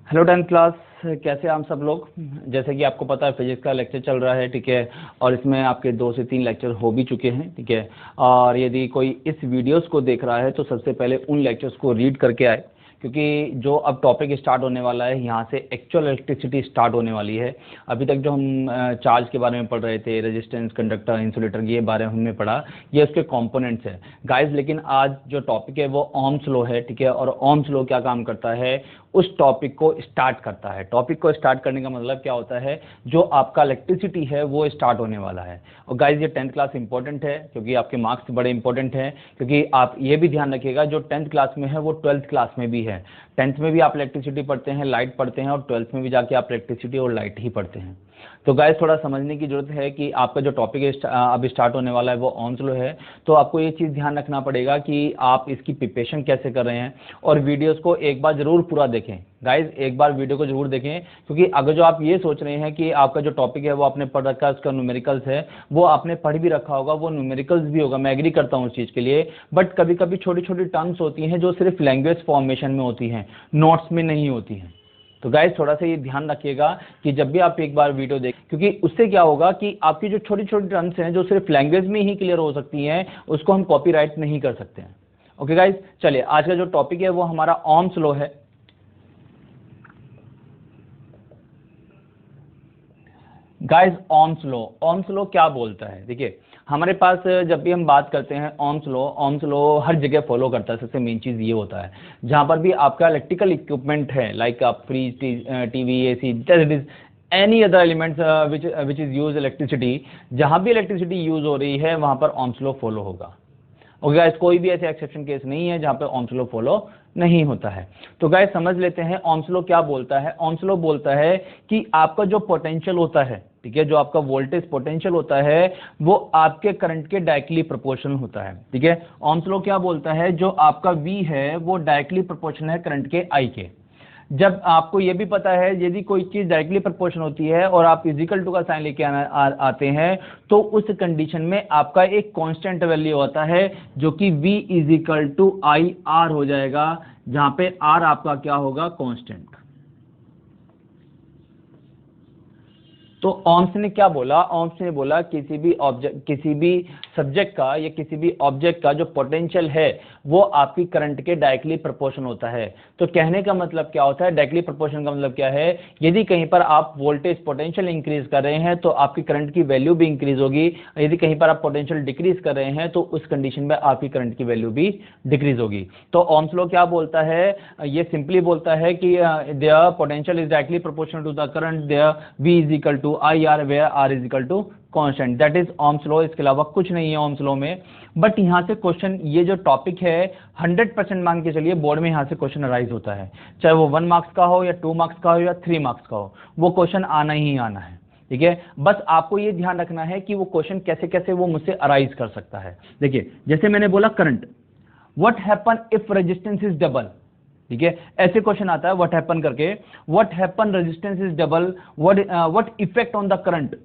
Hello 10th class, कैसे हम सब लोग। जैसे कि आपको पता है फिजिक्स का लेक्चर चल रहा है, ठीक है। और इसमें आपके 2 से 3 लेक्चर हो भी चुके हैं, ठीक है। और यदि कोई इस वीडियोस को देख रहा है तो सबसे पहले उन लेक्चर्स को रीड करके आए, क्योंकि जो अब टॉपिक स्टार्ट होने वाला है यहाँ से एक्चुअल इलेक्ट्रिसिटी स्टार्ट होने वाली है। अभी तक जो हम चार्ज के बारे में पढ़ रहे थे, रेजिस्टेंस, कंडक्टर, इंसुलेटर, ये बारे में हमने पढ़ा, ये उसके कंपोनेंट्स है गाइस। लेकिन आज जो टॉपिक है वो ओम्स लॉ है, ठीक है। और ओम्स लॉ क्या काम करता है, उस टॉपिक को स्टार्ट करता है। टॉपिक को स्टार्ट करने का मतलब क्या होता है, जो आपका इलेक्ट्रिसिटी है वो स्टार्ट होने वाला है। और गाइस ये 10th क्लास इंपॉर्टेंट है, क्योंकि आपके मार्क्स बड़े इंपॉर्टेंट हैं। क्योंकि आप ये भी ध्यान रखिएगा, जो 10th क्लास में है वो 12th क्लास में भी है। 10th में भी आप इलेक्ट्रिसिटी पढ़ते हैं, लाइट पढ़ते हैं, और 12th में भी जाके आप इलेक्ट्रिसिटी और लाइट ही पढ़ते हैं। तो गाइस थोड़ा समझने की जरूरत है कि आपका जो टॉपिक अब स्टार्ट होने वाला है वो ओम्स लॉ है। तो आपको ये चीज़ ध्यान रखना पड़ेगा कि आप इसकी प्रिपरेशन कैसे कर रहे हैं, और वीडियोस को एक बार जरूर पूरा देखें गाइस। एक बार वीडियो को जरूर देखें, क्योंकि अगर जो आप ये सोच रहे हैं कि आपका जो टॉपिक है वो आपने पढ़ रखा है, उसका न्यूमेरिकल्स है, वो आपने पढ़ भी रखा होगा, वो न्यूमेरिकल्स भी होगा, मैं एग्री करता हूँ उस चीज़ के लिए। बट कभी कभी छोटी छोटी टर्म्स होती हैं जो सिर्फ लैंग्वेज फॉर्मेशन में होती हैं, नोट्स में नहीं होती हैं। तो गाइस थोड़ा सा ये ध्यान रखिएगा कि जब भी आप एक बार वीडियो देखें, क्योंकि उससे क्या होगा कि आपकी जो छोटी छोटी टर्म्स हैं जो सिर्फ लैंग्वेज में ही क्लियर हो सकती हैं, उसको हम कॉपीराइट नहीं कर सकते हैं। ओके गाइस, चलिए आज का जो टॉपिक है वो हमारा ओम्स लॉ है। गाइस ओम्स लॉ क्या बोलता है, देखिए हमारे पास जब भी हम बात करते हैं ओम्स लॉ हर जगह फॉलो करता है। सबसे मेन चीज ये होता है, जहां पर भी आपका इलेक्ट्रिकल इक्विपमेंट है, लाइक आप fridge, TV, AC, that is any other elements which is use electricity, जहां भी इलेक्ट्रिसिटी यूज हो रही है वहां पर ओम्स लॉ फॉलो होगा। ओके गाइस, कोई भी ऐसे एक्सेप्शन केस नहीं है जहां पे ओम्स लॉ फॉलो नहीं होता है। तो गाइस समझ लेते हैं ओम्स लॉ क्या बोलता है। ओम्स लॉ बोलता है कि आपका जो पोटेंशियल होता है, ठीक है, जो आपका वोल्टेज पोटेंशियल होता है वो आपके करंट के डायरेक्टली प्रोपोर्शनल होता है, ठीक है। ओम्स लॉ क्या बोलता है, जो आपका V है वो डायरेक्टली प्रोपोर्शनल है करंट के I के। जब आपको ये भी पता है यदि कोई चीज डायरेक्टली प्रोपोर्शनल होती है और आप इजिकल टू का साइन लेके आते हैं, तो उस कंडीशन में आपका एक कांस्टेंट वैल्यू होता है जो कि V is equal to I R हो जाएगा, जहां पे R आपका क्या होगा, कांस्टेंट। तो ओम्स ने क्या बोला, ओम्स ने बोला किसी भी सब्जेक्ट का या किसी भी ऑब्जेक्ट का जो पोटेंशियल है वो आपकी करंट के डायरेक्टली प्रोपोर्शनल होता है। तो कहने का मतलब क्या होता है, डायरेक्टली प्रोपोर्शनल का मतलब क्या है, यदि कहीं पर आप वोल्टेज पोटेंशियल इंक्रीज कर रहे हैं तो आपकी करंट की वैल्यू भी इंक्रीज होगी, यदि कहीं पर आप पोटेंशियल डिक्रीज कर रहे हैं तो उस कंडीशन में आपकी करंट की वैल्यू भी डिक्रीज होगी। तो ओम्स लॉ क्या बोलता है, ये सिंपली बोलता है कि there potential is directly proportional to the current, there V is equal to I R, where R is equal to constant, that is Ohm's law. इसके अलावा कुछ नहीं है ओम्स लॉ में। बट यहाँ से क्वेश्चन, ये जो टॉपिक है 100% मान के चलिए बोर्ड में यहाँ से क्वेश्चन अराइज होता है, चाहे वो 1 मार्क्स का हो या 2 मार्क्स का हो या 3 मार्क्स का हो, वो क्वेश्चन आना ही आना है, ठीक है। बस आपको ये ध्यान रखना है कि वो क्वेश्चन कैसे कैसे वो मुझसे अराइज कर सकता है। देखिए जैसे मैंने बोला current, what happen if resistance is double, ठीक है, ऐसे क्वेश्चन आता है व्हाट हैपन करके, what happen resistance is double, what effect on the current,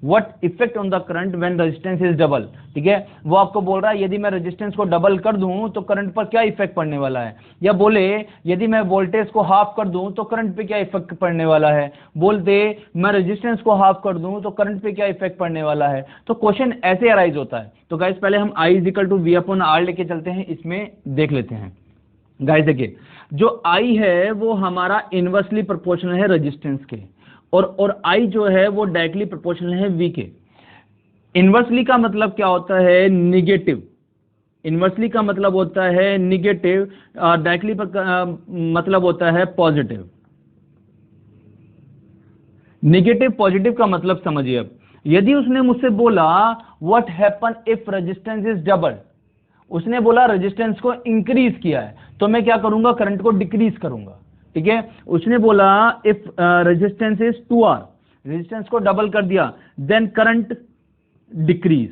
what effect on the current when resistance is double, ठीक है। वो आपको बोल रहा है यदि मैं रेजिस्टेंस को डबल कर दूं तो करंट पर क्या इफेक्ट पड़ने वाला है, या बोले यदि मैं वोल्टेज को हाफ कर दूं तो करंट पे क्या इफेक्ट पड़ने वाला है, बोल दे मैं रेजिस्टेंस को हाफ कर दूं तो करंट पे क्या इफेक्ट पड़ने वाला है। तो क्वेश्चन ऐसे अराइज होता है। तो गाइस पहले हम I is equal to V upon R लेके चलते हैं, इसमें देख लेते हैं। गाइस देखिए जो I है वो हमारा इनवर्सली प्रोपोर्शनल है रेजिस्टेंस के, और I जो है वो डायरेक्टली प्रोपोर्शनल है V के। इनवर्सली का मतलब क्या होता है, निगेटिव। इनवर्सली का मतलब होता है निगेटिव, डायरेक्टली मतलब होता है पॉजिटिव। निगेटिव पॉजिटिव का मतलब समझिए। अब यदि उसने मुझसे बोला what happen if resistance is double, उसने बोला रेजिस्टेंस को इंक्रीज किया है, तो मैं क्या करूंगा, करंट को डिक्रीज करूंगा, ठीक है। उसने बोला if resistance is 2R, resistance को डबल कर दिया, then current decrease.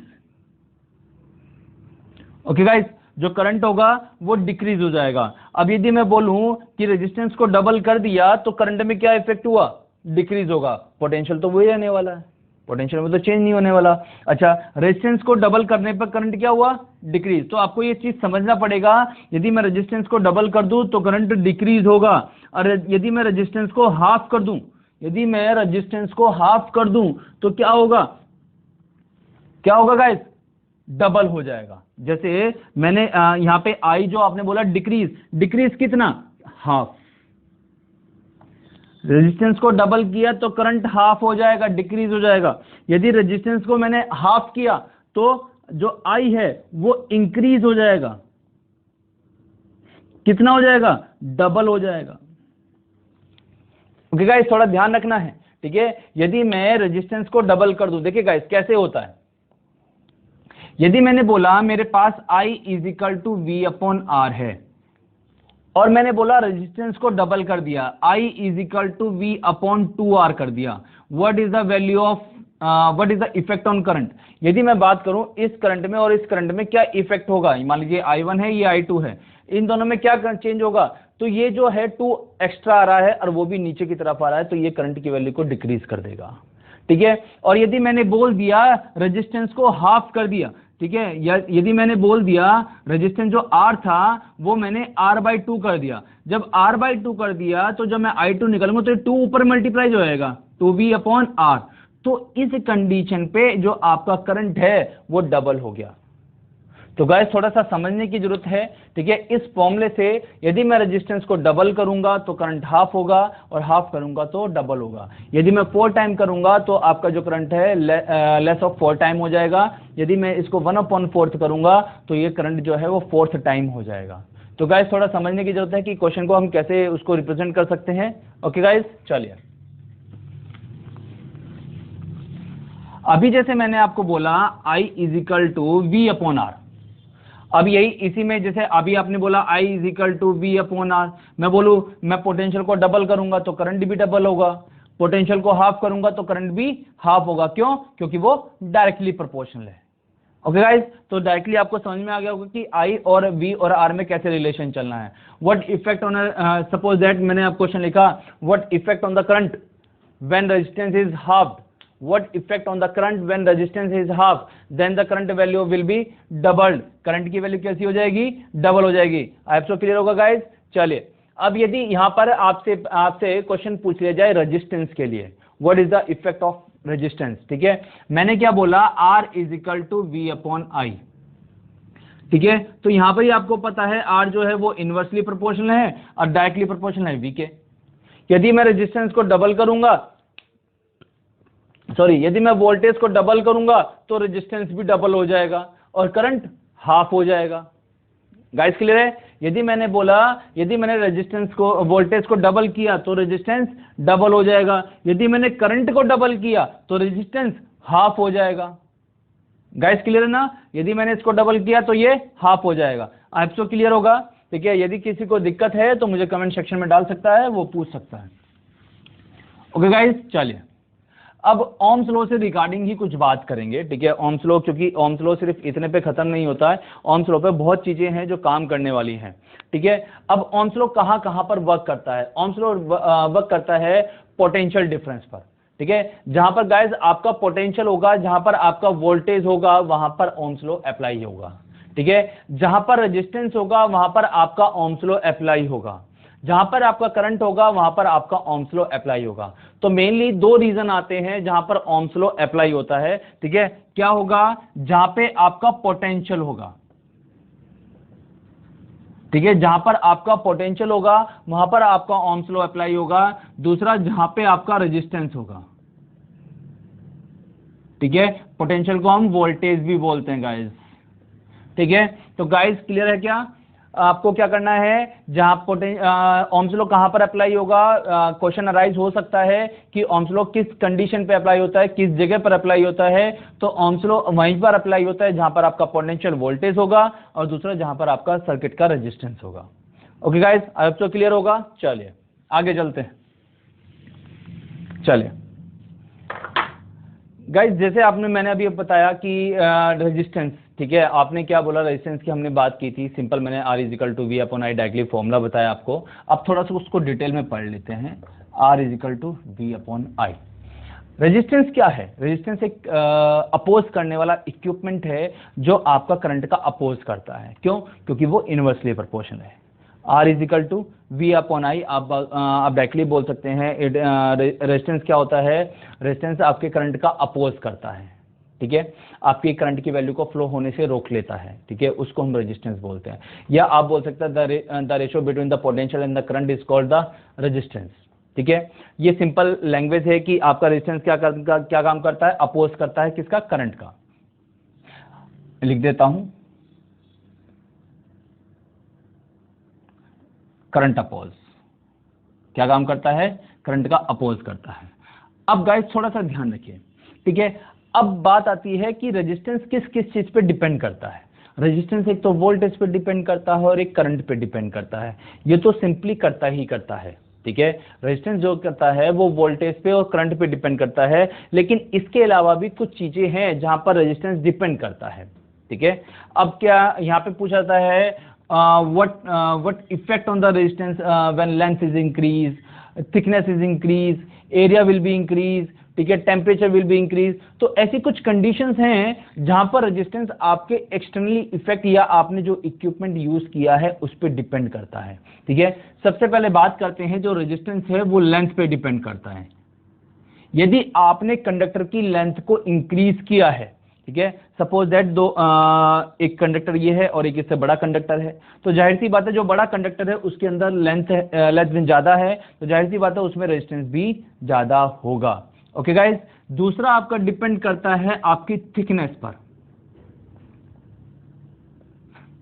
Okay guys, जो करंट होगा वो डिक्रीज हो जाएगा। अब यदि मैं बोलूं कि रेजिस्टेंस को डबल कर दिया तो करंट में क्या इफेक्ट हुआ, डिक्रीज होगा, पोटेंशियल तो वही रहने वाला है। पोटेंशियल में तो चेंज नहीं होने वाला। अच्छा, रेजिस्टेंस को डबल करने पर करंट क्या हुआ, डिक्रीज। तो आपको ये चीज समझना पड़ेगा, यदि मैं रेजिस्टेंस को डबल कर दूं तो करंट डिक्रीज होगा, और यदि मैं रेजिस्टेंस को हाफ कर दूं, यदि मैं रेजिस्टेंस को हाफ कर दूं तो क्या होगा, क्या होगा गाइस, डबल हो जाएगा। जैसे मैंने यहां पे आई जो आपने बोला डिक्रीज, डिक्रीज कितना, हाफ। रेजिस्टेंस को डबल किया तो करंट हाफ हो जाएगा, डिक्रीज हो जाएगा। यदि रेजिस्टेंस को मैंने हाफ किया तो जो आई है वो इंक्रीज हो जाएगा, कितना हो जाएगा, डबल हो जाएगा। ओके गाइस, थोड़ा ध्यान रखना है, ठीक है। यदि मैं रेजिस्टेंस को डबल कर दूं, देखिए गाइस कैसे होता है। यदि मैंने बोला मेरे पास I is equal to V upon R है, और मैंने बोला रेजिस्टेंस को डबल कर दिया, I is equal to V upon 2R कर दिया, what is the value of, what is the effect on current. यदि मैं बात करूं इस करंट में और इस करंट में क्या इफेक्ट होगा, मान लीजिए I1 है, ये I2 है, इन दोनों में क्या चेंज होगा, तो ये जो है 2 एक्स्ट्रा आ रहा है और वो भी नीचे की तरफ आ रहा है, तो ये करंट की वैल्यू को डिक्रीज कर देगा, ठीक है। और यदि मैंने बोल दिया रेजिस्टेंस को हाफ कर दिया, ठीक है, यदि मैंने बोल दिया रेजिस्टेंस जो R था वो मैंने R/2 कर दिया, जब R/2 कर दिया तो जब मैं I2 निकालूंगा तो 2 ऊपर मल्टीप्लाई हो जाएगा, 2V अपॉन R। तो इस कंडीशन पे जो आपका करंट है वो डबल हो गया। तो गाइस थोड़ा सा समझने की जरूरत है, ठीक है। इस फॉर्मूले से यदि मैं रेजिस्टेंस को डबल करूंगा तो करंट हाफ होगा, और हाफ करूंगा तो डबल होगा। यदि मैं 4 टाइम करूंगा तो आपका जो करंट है लेस ऑफ 4 टाइम हो जाएगा। यदि मैं इसको 1/4 करूंगा तो ये करंट जो है वो 4th टाइम हो जाएगा। तो गाइस थोड़ा समझने की जरूरत है कि क्वेश्चन को हम कैसे उसको रिप्रेजेंट कर सकते हैं। ओके गाइस, चलिए अभी जैसे मैंने आपको बोला I is equal to V upon R. अब यही इसी में जैसे अभी आपने बोला I is equal to V upon R, मैं बोलूं मैं पोटेंशियल को डबल करूंगा तो करंट भी डबल होगा, पोटेंशियल को हाफ करूंगा तो करंट भी हाफ होगा। क्यों, क्योंकि वो डायरेक्टली प्रोपोर्शनल है। ओके गाइस, तो डायरेक्टली आपको समझ में आ गया होगा कि I और V और R में कैसे रिलेशन चलना है। What effect on, suppose that मैंने आप क्वेश्चन लिखा, what effect on the current when resistance is halved, what effect on the current when resistance is half, then the current value will be doubled। Current की value कैसी हो जाएगी, double हो जाएगी। आप सब क्लियर होगा गाइस। चलिए अब यदि यहां पर आपसे क्वेश्चन पूछ लिया जाए रेजिस्टेंस के लिए, what is the effect of resistance, ठीक है। मैंने क्या बोला, R is equal to V upon I, ठीक है। तो यहां पर ही आपको पता है R जो है वो इनवर्सली प्रोपोर्शनल है और डायरेक्टली प्रोपोर्शनल है V के। यदि मैं रेजिस्टेंस को डबल करूंगा, सॉरी, यदि मैं वोल्टेज को डबल करूंगा तो रेजिस्टेंस भी डबल हो जाएगा और करंट हाफ हो जाएगा। गाइस क्लियर है। यदि मैंने बोला, यदि मैंने रेजिस्टेंस को, वोल्टेज को डबल किया तो रेजिस्टेंस डबल हो जाएगा, यदि मैंने करंट को डबल किया तो रेजिस्टेंस हाफ हो जाएगा। गाइस क्लियर है ना, यदि मैंने इसको डबल किया तो ये हाफ हो जाएगा। आपको क्लियर होगा, ठीक है। यदि किसी को दिक्कत है तो मुझे कमेंट सेक्शन में डाल सकता है, वो पूछ सकता है। ओके गाइस, चलिए अब ओम्स लॉ से रिगार्डिंग ही कुछ बात करेंगे, ठीक है। ओम्स लॉ, क्योंकि ओम्स लॉ सिर्फ इतने पे खत्म नहीं होता है, ओम्स लॉ पे बहुत चीजें हैं जो काम करने वाली हैं, ठीक है। अब ओम्स लॉ कहां कहां पर वर्क करता है, ओम्स लॉ वर्क करता है पोटेंशियल डिफरेंस पर, ठीक है। जहां पर गाइस आपका पोटेंशियल होगा, जहां पर आपका वोल्टेज होगा, वहां पर ओम्स लॉ अप्लाई होगा, ठीक है। जहां पर रेजिस्टेंस होगा वहां पर आपका ओम्स लॉ अप्लाई होगा, जहां पर आपका करंट होगा वहां पर आपका ओम्स लॉ अप्लाई होगा। तो मेनली 2 रीजन आते हैं जहां पर ओम्स लॉ अप्लाई होता है, ठीक है। क्या होगा, जहां पे आपका पोटेंशियल होगा, ठीक है, जहां पर आपका पोटेंशियल होगा वहां पर आपका ओम्स लॉ अप्लाई होगा। दूसरा, जहां पे आपका रेजिस्टेंस होगा, ठीक है। पोटेंशियल को हम वोल्टेज भी बोलते हैं गाइस, ठीक है। तो गाइस क्लियर है क्या, आपको क्या करना है, जहां ओम्स लॉ कहां पर अप्लाई होगा, क्वेश्चन अराइज हो सकता है कि ओम्स लॉ किस कंडीशन पे अप्लाई होता है, किस जगह पर अप्लाई होता है। तो ओम्स लॉ वहीं पर अप्लाई होता है जहां पर आपका पोटेंशियल वोल्टेज होगा, और दूसरा जहां पर आपका सर्किट का रेजिस्टेंस होगा। ओके गाइस, अब तो क्लियर होगा। चलिए आगे चलते हैं। चलिए गाइस, जैसे आपने, मैंने अभी बताया कि रेजिस्टेंस, ठीक है। आपने क्या बोला, रेजिस्टेंस की हमने बात की थी, सिंपल मैंने R is equal to V upon I directly formula बताया आपको। अब थोड़ा सा उसको डिटेल में पढ़ लेते हैं। R is equal to V upon I. Resistance क्या है? रेजिस्टेंस एक अपोज करने वाला इक्विपमेंट है जो आपका करंट का अपोज करता है। क्यों? क्योंकि वो इनवर्सली प्रोपोर्शनल है। R is equal to V upon I. आप डायरेक्टली बोल सकते हैं रेजिस्टेंस क्या होता है? रेजिस्टेंस आपके करंट का अपोज करता है, ठीक है, आपकी करंट की वैल्यू को फ्लो होने से रोक लेता है, ठीक है, उसको हम रेजिस्टेंस बोलते हैं। या आप बोल सकते हैं the ratio between the potential and the current is called the resistance, ठीक है। ये सिंपल लैंग्वेज है कि आपका रेजिस्टेंस क्या काम करता है? अपोज करता है किसका? करंट का। लिख देता हूं, करंट अपोज क्या काम करता है? करंट का अपोज करता है। अब गाइस थोड़ा सा ध्यान रखिए, ठीक है। अब बात आती है कि रेजिस्टेंस किस किस चीज पे डिपेंड करता है। रेजिस्टेंस एक तो वोल्टेज पे डिपेंड करता है और एक करंट पे डिपेंड करता है। ये तो सिंपली करता ही करता है, ठीक है। रेजिस्टेंस जो करता है वो वोल्टेज पे और करंट पे डिपेंड करता है, लेकिन इसके अलावा भी कुछ चीजें हैं जहां पर रेजिस्टेंस डिपेंड करता है, ठीक है। अब क्या यहाँ पे पूछा जाता है what effect on the resistance when length is increased, thickness is increased, area will be increased, ठीक है, टेम्परेचर विल बी इंक्रीज। तो ऐसी कुछ कंडीशंस हैं जहां पर रेजिस्टेंस आपके एक्सटर्नली इफेक्ट या आपने जो इक्विपमेंट यूज किया है उस पर डिपेंड करता है, ठीक है। सबसे पहले बात करते हैं जो रेजिस्टेंस है वो लेंथ पे डिपेंड करता है। यदि आपने कंडक्टर की लेंथ को इंक्रीज किया है, ठीक है, सपोज दैट एक कंडक्टर ये है और एक इससे बड़ा कंडक्टर है, तो जाहिर सी बात है जो बड़ा कंडक्टर है उसके अंदर लेंथ ज्यादा है, तो जाहिर सी बात है उसमें रेजिस्टेंस भी ज्यादा होगा। ओके गाइस, दूसरा आपका डिपेंड करता है आपकी थिकनेस पर।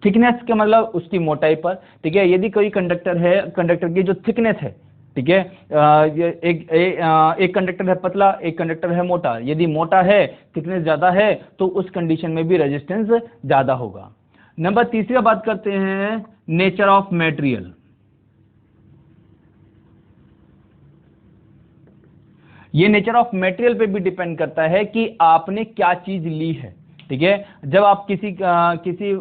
थिकनेस का मतलब उसकी मोटाई पर, ठीक है। यदि कोई कंडक्टर है, कंडक्टर की जो थिकनेस है, ठीक है, एक कंडक्टर है पतला, एक कंडक्टर है मोटा। यदि मोटा है, थिकनेस ज्यादा है, तो उस कंडीशन में भी रेजिस्टेंस ज्यादा होगा। नंबर तीसरा बात करते हैं नेचर ऑफ मटेरियल। ये नेचर ऑफ मटेरियल पे भी डिपेंड करता है कि आपने क्या चीज ली है, ठीक है। जब आप किसी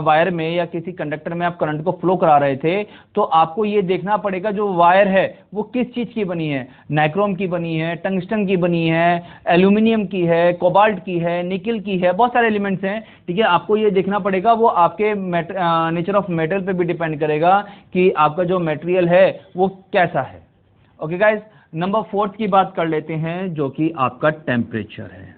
वायर में या किसी कंडक्टर में आप करंट को फ्लो करा रहे थे, तो आपको ये देखना पड़ेगा जो वायर है वो किस चीज की बनी है। नाइक्रोम की बनी है, टंगस्टन की बनी है, एल्यूमिनियम की है, कोबाल्ट की है, निकल की है, बहुत सारे एलिमेंट्स हैं, ठीक है। आपको ये देखना पड़ेगा, वो आपके नेचर ऑफ मेटल पे भी डिपेंड करेगा कि आपका जो मटेरियल है वो कैसा है। ओके गाइज, नंबर 4 की बात कर लेते हैं जो कि आपका टेम्परेचर है,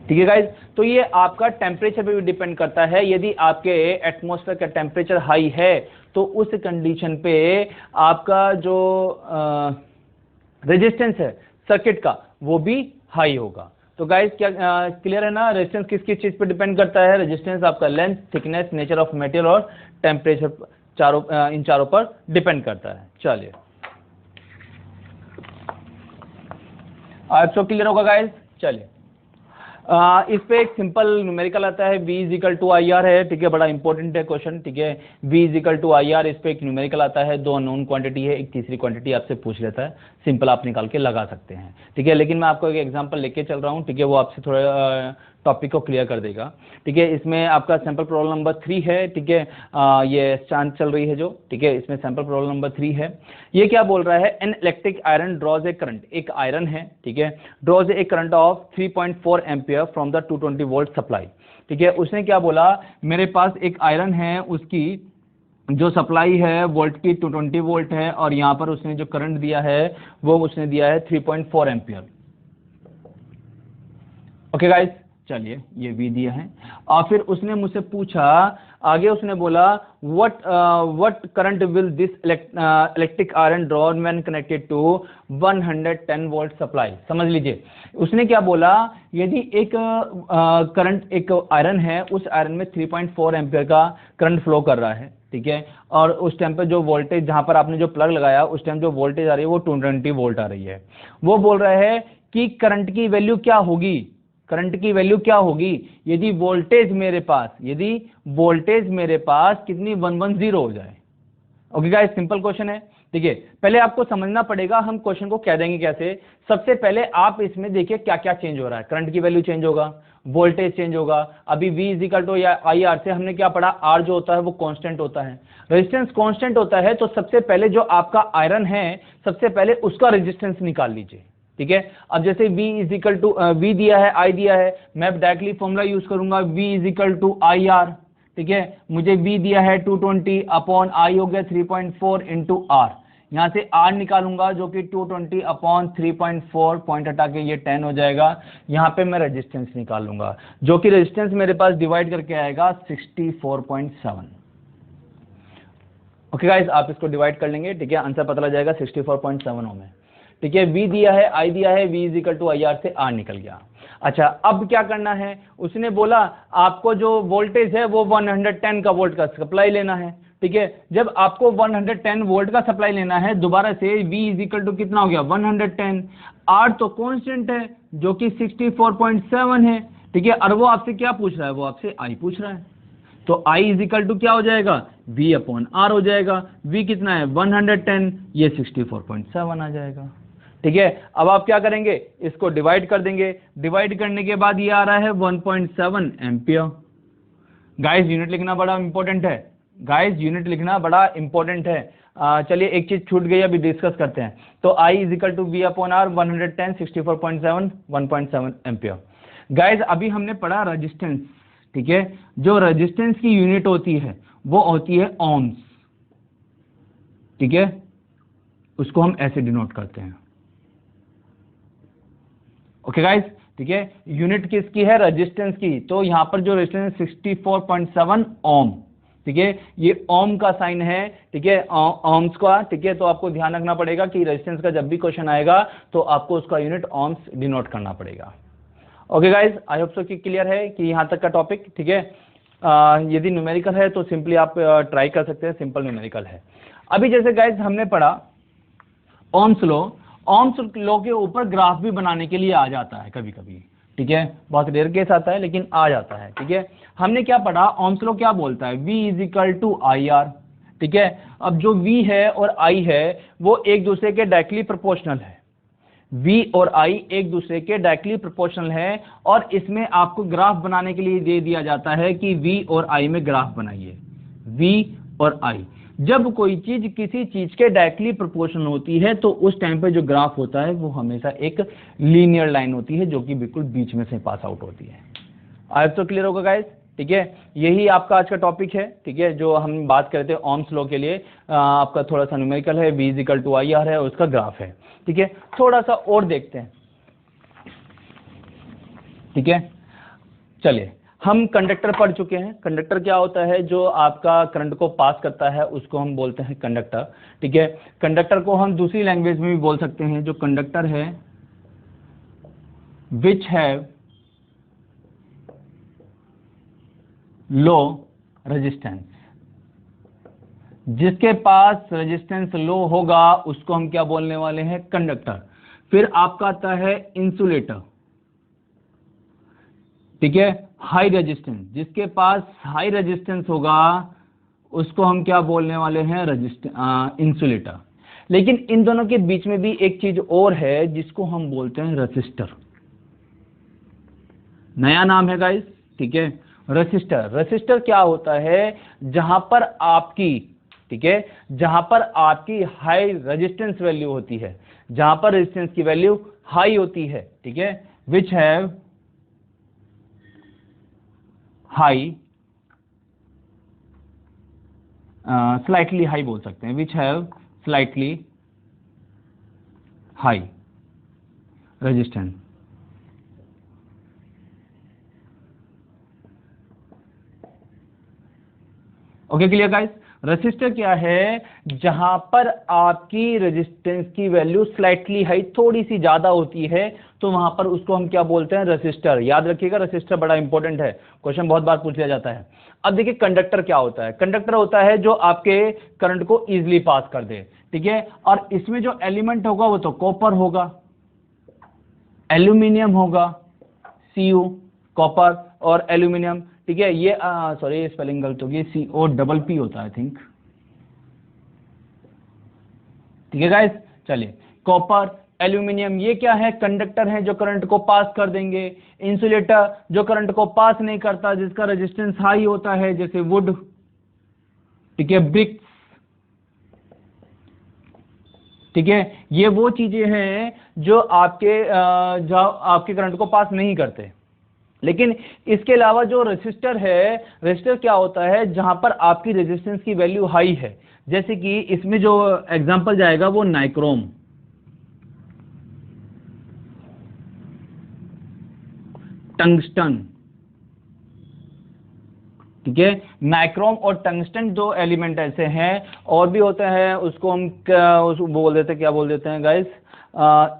ठीक है गाइज। तो ये आपका टेम्परेचर पे भी डिपेंड करता है। यदि आपके एटमॉस्फेयर का टेम्परेचर हाई है तो उस कंडीशन पे आपका जो रेजिस्टेंस है सर्किट का वो भी हाई होगा। तो गाइज क्या क्लियर है ना? रेजिस्टेंस किस किस चीज पे डिपेंड करता है? रेजिस्टेंस आपका length, thickness, nature of material और टेम्परेचर, इन चारों पर डिपेंड करता है। चलिए, आपको क्लियर होगा गाइज। चलिए, इस पे एक सिंपल न्यूमेरिकल आता है, v is equal to I R है, ठीक है, बड़ा इंपॉर्टेंट है क्वेश्चन, ठीक है। v is equal to I R, इस पे एक न्यूमेरिकल आता है, 2 अननोन क्वांटिटी है, एक तीसरी क्वांटिटी आपसे पूछ लेता है, सिंपल आप निकाल के लगा सकते हैं, ठीक है। लेकिन मैं आपको एक एग्जांपल लेके चल रहा हूँ, ठीक है, वो आपसे थोड़ा टॉपिक को क्लियर कर देगा, ठीक है। इसमें आपका सैंपल प्रॉब्लम नंबर 3 है, ठीक है, ये चांद चल रही है जो, ठीक है, इसमें सैंपल प्रॉब्लम नंबर 3 है। ये क्या बोल रहा है? An electric iron draws a current, एक आयरन है, ठीक है, draws a current of 3.4 ampere from the 220 volt supply, ठीक है। उसने क्या बोला, मेरे पास एक आयरन है, उसकी जो सप्लाई है वोल्ट की 220 वोल्ट है, और यहाँ पर उसने जो करंट दिया है वो उसने दिया है 3.4 एम्पियर। ओके गाइस, चलिए, ये V दिया है, और फिर उसने मुझसे पूछा आगे, उसने बोला what current will this electric iron draw when connected to 110 volt supply. समझ लीजिए, उसने क्या बोला, यदि एक करंट, एक आयरन है, उस आयरन में 3.4 एम्पियर का करंट फ्लो कर रहा है, ठीक है, और उस टाइम पे जो वोल्टेज, जहां पर आपने जो प्लग लगाया उस टाइम जो वोल्टेज आ रही है वो 220 वोल्ट आ रही है। वो बोल रहा है कि करंट की वैल्यू क्या होगी, करंट की वैल्यू क्या होगी यदि वोल्टेज मेरे पास कितनी 110 हो जाए। ओके गाइस, सिंपल क्वेश्चन है, ठीक है। पहले आपको समझना पड़ेगा हम क्वेश्चन को कह देंगे कैसे। सबसे पहले आप इसमें देखिए क्या क्या चेंज हो रहा है। करंट की वैल्यू चेंज होगा, वोल्टेज चेंज होगा। अभी V इजिकल टू या आई आर से हमने क्या पढ़ा, R जो होता है वो कांस्टेंट होता है, रेजिस्टेंस कांस्टेंट होता है। तो सबसे पहले जो आपका आयरन है, सबसे पहले उसका रेजिस्टेंस निकाल लीजिए, ठीक है। अब जैसे v is equal to v दिया है, i दिया है, मैं डायरेक्टली फॉर्मूला यूज करूंगा v is equal to I R. ठीक है, मुझे v दिया है 220 अपॉन i हो गया 3.4 इंटू आर। यहां से r निकालूंगा जो कि 220 अपॉन 3.4, पॉइंट हटा के ये 10 हो जाएगा। यहां पे मैं रेजिस्टेंस निकालूंगा जो कि रेजिस्टेंस मेरे पास डिवाइड करके आएगा 64.7। ओके गाइस, आप इसको डिवाइड कर लेंगे, ठीक है, आंसर पता लग जाएगा 64.7 ओम है। ठीक है, v दिया है, i दिया है, v is equal to I R से r निकल गया। अच्छा, अब क्या करना है, उसने बोला आपको जो वोल्टेज है वो 110 का वोल्ट का सप्लाई लेना है। ठीक है, जब आपको 110 वोल्ट का सप्लाई लेना है, दोबारा से v इज इक्वल टू कितना हो गया 110, r तो कांस्टेंट है जो कि 64.7 है। ठीक है, और वो आपसे क्या पूछ रहा है, वो आपसे i पूछ रहा है, तो i इज इक्वल टू क्या हो जाएगा v अपॉन r हो जाएगा। v कितना है 110, ये 64.7 आ जाएगा। ठीक है, अब आप क्या करेंगे, इसको डिवाइड कर देंगे, डिवाइड करने के बाद ये आ रहा है 1.7 एम्पियर। गाइस यूनिट लिखना बड़ा इंपॉर्टेंट है, गाइस यूनिट लिखना बड़ा इंपॉर्टेंट है। चलिए एक चीज छूट गई, अभी डिस्कस करते हैं। तो i is equal to v upon r 110 64.7 1.7 ampere. Guys अभी हमने पढ़ा रेजिस्टेंस। ठीक है, जो रेजिस्टेंस की यूनिट होती है वो होती है ओम्स। ठीक है, उसको हम ऐसे डिनोट करते हैं। ओके गाइस, ठीक है, यूनिट किसकी है, रेजिस्टेंस की। तो यहां पर जो रेजिस्टेंस 64.7 ओम, ठीक है, ये ओम का साइन है। ठीक है, ओम्स का। ठीक है, तो आपको ध्यान रखना पड़ेगा कि रेजिस्टेंस का जब भी क्वेश्चन आएगा तो आपको उसका यूनिट ओम्स डिनोट करना पड़ेगा। Okay guys, I hope so कि क्लियर है कि यहां तक का टॉपिक। ठीक है, यदि न्यूमेरिकल है तो सिंपली आप ट्राई कर सकते हैं, सिंपल न्यूमेरिकल है। अभी जैसे गाइस हमने पढ़ा ओम्स लॉ, ओम्स लॉ के ऊपर ग्राफ भी बनाने के लिए आ जाता है कभी कभी। ठीक है, बहुत रेयर केस आता है लेकिन आ जाता है। ठीक है, हमने क्या पढ़ा, ओम्स लॉ क्या बोलता है, v is equal to I R. ठीक है, अब जो v है और i है वो एक दूसरे के डायरेक्टली प्रोपोर्शनल है। v और i एक दूसरे के डायरेक्टली प्रोपोर्शनल है, और इसमें आपको ग्राफ बनाने के लिए दे दिया जाता है कि v और i में ग्राफ बनाइए। v और i, जब कोई चीज किसी चीज के डायरेक्टली प्रोपोर्शनल होती है तो उस टाइम पे जो ग्राफ होता है वो हमेशा एक लीनियर लाइन होती है जो कि बिल्कुल बीच में से पास आउट होती है। आई होप तो क्लियर होगा गाइस। ठीक है, यही आपका आज का टॉपिक है। ठीक है, जो हम बात करते हैं ओम्स लॉ के लिए आपका थोड़ा सा न्यूमेरिकल है, v is equal to I R है, उसका ग्राफ है। ठीक है, थोड़ा सा और देखते हैं। ठीक है, चलिए, हम कंडक्टर पढ़ चुके हैं। कंडक्टर क्या होता है, जो आपका करंट को पास करता है उसको हम बोलते हैं कंडक्टर। ठीक है, कंडक्टर को हम दूसरी लैंग्वेज में भी बोल सकते हैं, जो कंडक्टर है विच हैव लो रेजिस्टेंस, जिसके पास रेजिस्टेंस लो होगा उसको हम क्या बोलने वाले हैं, कंडक्टर। फिर आपका आता है इंसुलेटर। ठीक है, हाई रेजिस्टेंस, जिसके पास हाई रेजिस्टेंस होगा उसको हम क्या बोलने वाले हैं, इंसुलेटर। लेकिन इन दोनों के बीच में भी एक चीज और है जिसको हम बोलते हैं रेसिस्टर। नया नाम है गाइस। ठीक है, रेसिस्टर। रेसिस्टर क्या होता है, जहां पर आपकी, ठीक है, जहां पर आपकी हाई रेजिस्टेंस वैल्यू होती है, जहां पर रेजिस्टेंस की वैल्यू हाई होती है। ठीक है, which have high, slightly high बोल सकते हैं, which have slightly high resistance. Okay, clear guys. Resistor क्या है, जहां पर आपकी रेजिस्टेंस की वैल्यू स्लाइटली हाई, थोड़ी सी ज्यादा होती है, तो वहां पर उसको हम क्या बोलते हैं, रेसिस्टर। याद रखिएगा, रेसिस्टर बड़ा इंपॉर्टेंट है, क्वेश्चन बहुत बार पूछ लिया जाता है। अब देखिए कंडक्टर क्या होता है। कंडक्टर होता है जो आपके करंट को इजीली पास कर दे। ठीक है, और इसमें जो एलिमेंट होगा वो तो कॉपर होगा, एल्यूमिनियम होगा, Cu, कॉपर और एल्यूमिनियम। ठीक है, ये सॉरी स्पेलिंग गलत होगी, COPP होता है आई थिंक। ठीक है गाइस, चलिए, कॉपर, एल्यूमिनियम, ये क्या है, कंडक्टर है जो करंट को पास कर देंगे। इंसुलेटर जो करंट को पास नहीं करता, जिसका रेजिस्टेंस हाई होता है, जैसे वुड, ठीक है, ब्रिक्स, ठीक है, ये वो चीजें हैं जो आपके करंट को पास नहीं करते। लेकिन इसके अलावा जो रेसिस्टर है, रेसिस्टर क्या होता है, जहां पर आपकी रेजिस्टेंस की वैल्यू हाई है, जैसे कि इसमें जो एग्जांपल जाएगा वो नाइक्रोम, टंगस्टन, ठीक है, नाइक्रोम और टंगस्टन दो एलिमेंट ऐसे हैं। और भी होता है, उसको हम उसको बोल देते हैं, क्या बोल देते हैं गाइस,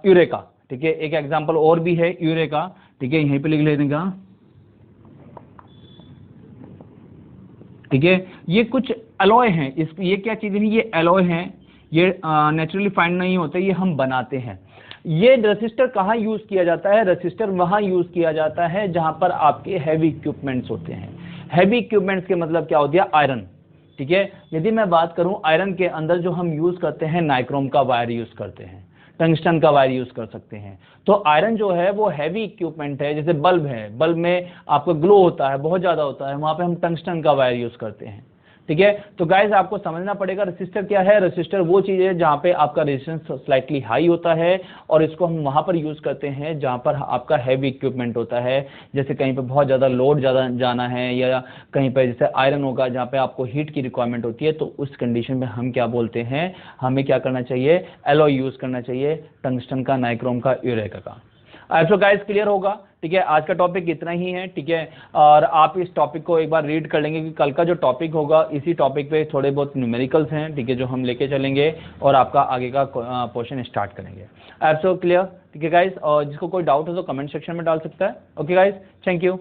यूरेका, ठीक है, एक एग्जांपल और भी है यूरेका, ठीक है, यहीं पे लिख लेने का, ठीक है। ये कुछ एलॉय हैं, ये क्या चीजें हैं, ये एलॉय हैं, ये नेचुरली फाइंड नहीं होते, ये हम बनाते हैं। ये रेसिस्टर कहाँ यूज किया जाता है, रेसिस्टर वहां यूज किया जाता है जहां पर आपके हैवी इक्विपमेंट्स होते हैं। हैवी इक्विपमेंट्स के मतलब क्या होती है, आयरन, ठीक है। यदि मैं बात करूं आयरन के अंदर जो हम यूज करते हैं, नाइक्रोम का वायर यूज करते हैं, टंगस्टन का वायर यूज कर सकते हैं। तो आयरन जो है वो हैवी इक्विपमेंट है, जैसे बल्ब है, बल्ब में आपका ग्लो होता है, बहुत ज्यादा होता है, वहां पे हम टंगस्टन का वायर यूज करते हैं, ठीक है। तो गाइस आपको समझना पड़ेगा रेसिस्टर क्या है। रेसिस्टर वो चीज है जहां पे आपका रेजिस्टेंस स्लाइटली हाई होता है, और इसको हम वहां पर यूज करते हैं जहां पर आपका हैवी इक्विपमेंट होता है, जैसे कहीं पे बहुत ज्यादा लोड ज्यादा जाना है, या कहीं पे जैसे आयरन होगा जहां पे आपको हीट की रिक्वायरमेंट होती है। तो उस कंडीशन में हम क्या बोलते हैं, हमें क्या करना चाहिए, एलॉय यूज करना चाहिए, टंगस्टन का, नाइक्रोम का, यूरेका का। सो गाइस क्लियर होगा, ठीक है। आज का टॉपिक इतना ही है, ठीक है। और आप इस टॉपिक को एक बार रीड कर लेंगे कि कल का जो टॉपिक होगा इसी टॉपिक पे थोड़े बहुत न्यूमेरिकल्स हैं, ठीक है, जो हम लेके चलेंगे और आपका आगे का पोर्शन स्टार्ट करेंगे। सो क्लियर, ठीक है गाइस। और जिसको कोई डाउट हो तो कमेंट सेक्शन में डाल सकता है। Okay guys, thank you.